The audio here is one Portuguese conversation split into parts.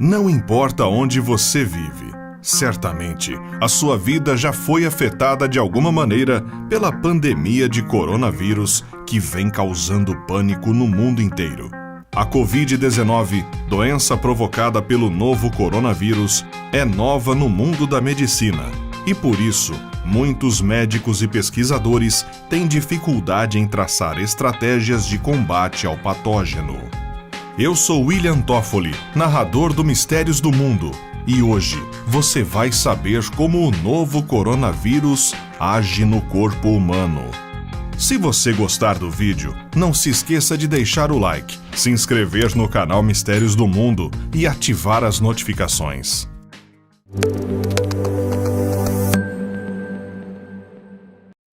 Não importa onde você vive, certamente a sua vida já foi afetada de alguma maneira pela pandemia de coronavírus que vem causando pânico no mundo inteiro. A Covid-19, doença provocada pelo novo coronavírus, é nova no mundo da medicina e, por isso, muitos médicos e pesquisadores têm dificuldade em traçar estratégias de combate ao patógeno. Eu sou William Toffoli, narrador do Mistérios do Mundo, e hoje você vai saber como o novo coronavírus age no corpo humano. Se você gostar do vídeo, não se esqueça de deixar o like, se inscrever no canal Mistérios do Mundo e ativar as notificações.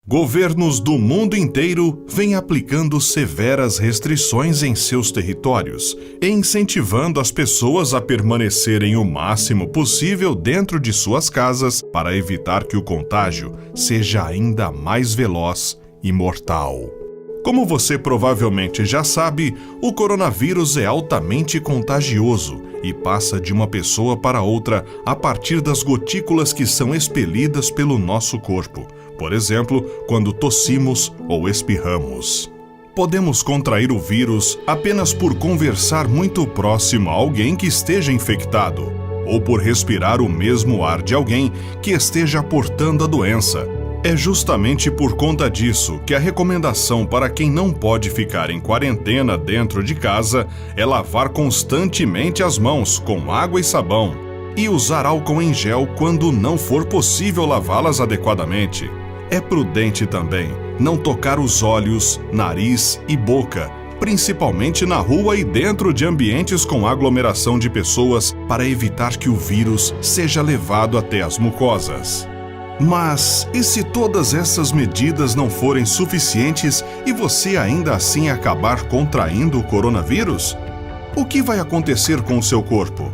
Governos do mundo inteiro vêm aplicando severas restrições em seus territórios e incentivando as pessoas a permanecerem o máximo possível dentro de suas casas para evitar que o contágio seja ainda mais veloz e mortal. Como você provavelmente já sabe, o coronavírus é altamente contagioso e passa de uma pessoa para outra a partir das gotículas que são expelidas pelo nosso corpo, por exemplo, quando tossimos ou espirramos. Podemos contrair o vírus apenas por conversar muito próximo a alguém que esteja infectado, ou por respirar o mesmo ar de alguém que esteja portando a doença. É justamente por conta disso que a recomendação para quem não pode ficar em quarentena dentro de casa é lavar constantemente as mãos com água e sabão e usar álcool em gel quando não for possível lavá-las adequadamente. É prudente também não tocar os olhos, nariz e boca, principalmente na rua e dentro de ambientes com aglomeração de pessoas, para evitar que o vírus seja levado até as mucosas. Mas e se todas essas medidas não forem suficientes e você ainda assim acabar contraindo o coronavírus? O que vai acontecer com o seu corpo?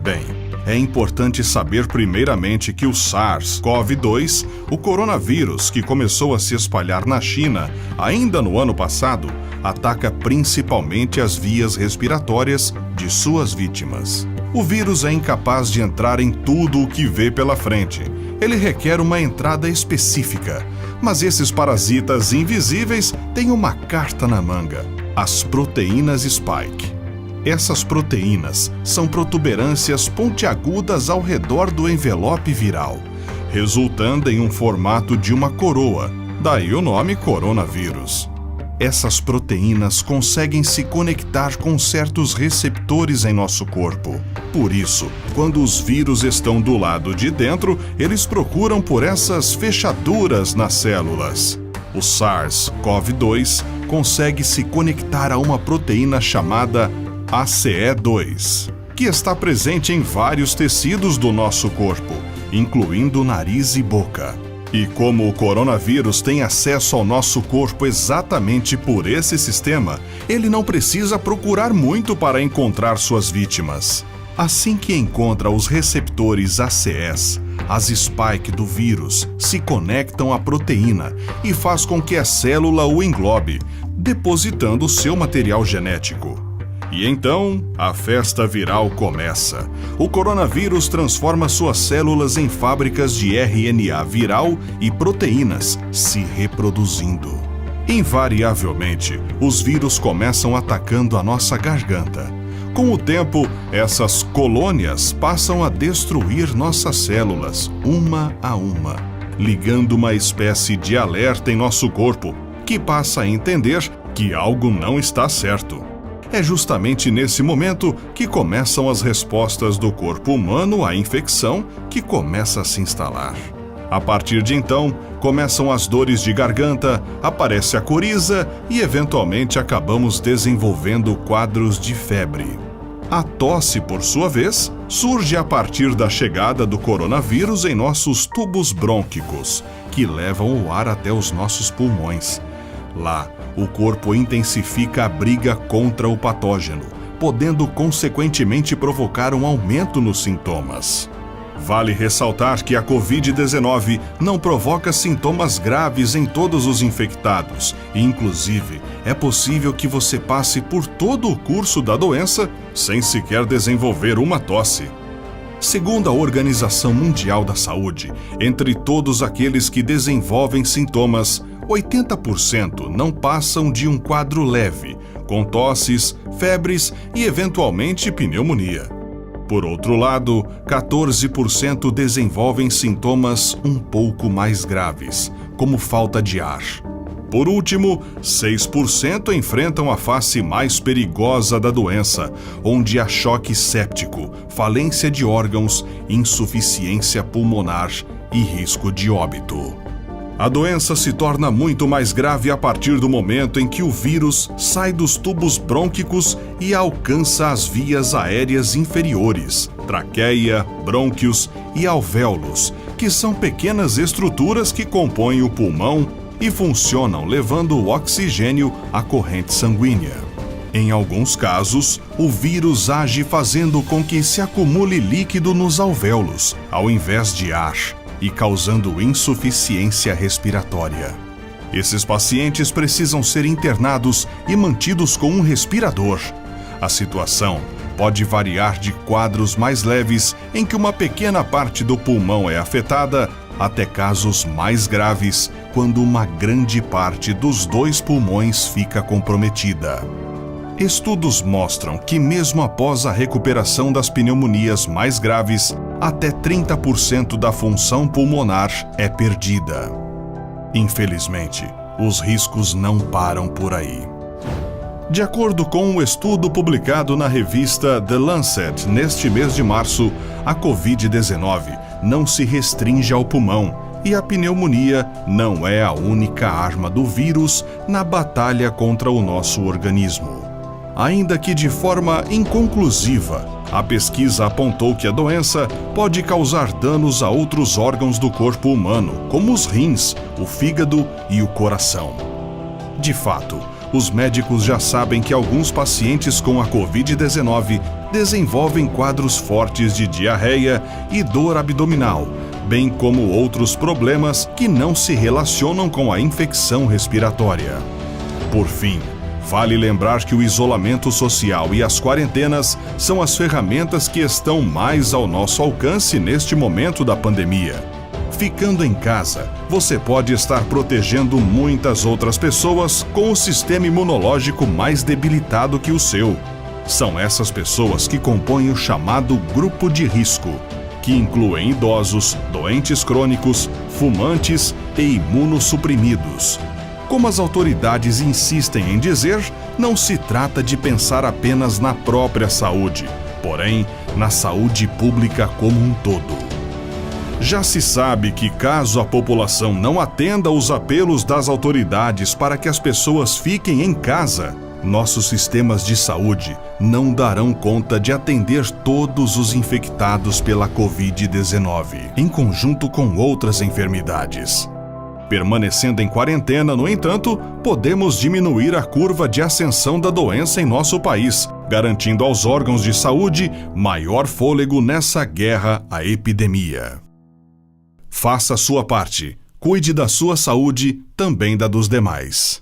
Bem, é importante saber primeiramente que o SARS-CoV-2, o coronavírus que começou a se espalhar na China ainda no ano passado, ataca principalmente as vias respiratórias de suas vítimas. O vírus é incapaz de entrar em tudo o que vê pela frente. Ele requer uma entrada específica, mas esses parasitas invisíveis têm uma carta na manga: as proteínas Spike. Essas proteínas são protuberâncias pontiagudas ao redor do envelope viral, resultando em um formato de uma coroa, daí o nome coronavírus. Essas proteínas conseguem se conectar com certos receptores em nosso corpo. Por isso, quando os vírus estão do lado de dentro, eles procuram por essas fechaduras nas células. O SARS-CoV-2 consegue se conectar a uma proteína chamada ACE2, que está presente em vários tecidos do nosso corpo, incluindo nariz e boca. E como o coronavírus tem acesso ao nosso corpo exatamente por esse sistema, ele não precisa procurar muito para encontrar suas vítimas. Assim que encontra os receptores ACEs, as spike do vírus se conectam à proteína e faz com que a célula o englobe, depositando seu material genético. E então, a festa viral começa. O coronavírus transforma suas células em fábricas de RNA viral e proteínas, se reproduzindo. Invariavelmente, os vírus começam atacando a nossa garganta. Com o tempo, essas colônias passam a destruir nossas células, uma a uma, ligando uma espécie de alerta em nosso corpo, que passa a entender que algo não está certo. É justamente nesse momento que começam as respostas do corpo humano à infecção, que começa a se instalar. A partir de então, começam as dores de garganta, aparece a coriza e, eventualmente, acabamos desenvolvendo quadros de febre. A tosse, por sua vez, surge a partir da chegada do coronavírus em nossos tubos brônquicos, que levam o ar até os nossos pulmões. Lá, o corpo intensifica a briga contra o patógeno, podendo consequentemente provocar um aumento nos sintomas. Vale ressaltar que a Covid-19 não provoca sintomas graves em todos os infectados e, inclusive, é possível que você passe por todo o curso da doença sem sequer desenvolver uma tosse. Segundo a Organização Mundial da Saúde, entre todos aqueles que desenvolvem sintomas, 80% não passam de um quadro leve, com tosses, febres e, eventualmente, pneumonia. Por outro lado, 14% desenvolvem sintomas um pouco mais graves, como falta de ar. Por último, 6% enfrentam a face mais perigosa da doença, onde há choque séptico, falência de órgãos, insuficiência pulmonar e risco de óbito. A doença se torna muito mais grave a partir do momento em que o vírus sai dos tubos brônquicos e alcança as vias aéreas inferiores, traqueia, brônquios e alvéolos, que são pequenas estruturas que compõem o pulmão e funcionam levando o oxigênio à corrente sanguínea. Em alguns casos, o vírus age fazendo com que se acumule líquido nos alvéolos, ao invés de ar, e causando insuficiência respiratória. Esses pacientes precisam ser internados e mantidos com um respirador. A situação pode variar de quadros mais leves, em que uma pequena parte do pulmão é afetada, até casos mais graves, quando uma grande parte dos 2 pulmões fica comprometida. Estudos mostram que, mesmo após a recuperação das pneumonias mais graves, até 30% da função pulmonar é perdida. Infelizmente, os riscos não param por aí. De acordo com um estudo publicado na revista The Lancet neste mês de março, a Covid-19 não se restringe ao pulmão e a pneumonia não é a única arma do vírus na batalha contra o nosso organismo. Ainda que de forma inconclusiva, a pesquisa apontou que a doença pode causar danos a outros órgãos do corpo humano, como os rins, o fígado e o coração. De fato, os médicos já sabem que alguns pacientes com a Covid-19 desenvolvem quadros fortes de diarreia e dor abdominal, bem como outros problemas que não se relacionam com a infecção respiratória. Por fim, vale lembrar que o isolamento social e as quarentenas são as ferramentas que estão mais ao nosso alcance neste momento da pandemia. Ficando em casa, você pode estar protegendo muitas outras pessoas com o sistema imunológico mais debilitado que o seu. São essas pessoas que compõem o chamado grupo de risco, que incluem idosos, doentes crônicos, fumantes e imunossuprimidos. Como as autoridades insistem em dizer, não se trata de pensar apenas na própria saúde, porém, na saúde pública como um todo. Já se sabe que, caso a população não atenda aos apelos das autoridades para que as pessoas fiquem em casa, nossos sistemas de saúde não darão conta de atender todos os infectados pela Covid-19, em conjunto com outras enfermidades. Permanecendo em quarentena, no entanto, podemos diminuir a curva de ascensão da doença em nosso país, garantindo aos órgãos de saúde maior fôlego nessa guerra à epidemia. Faça a sua parte. Cuide da sua saúde, também da dos demais.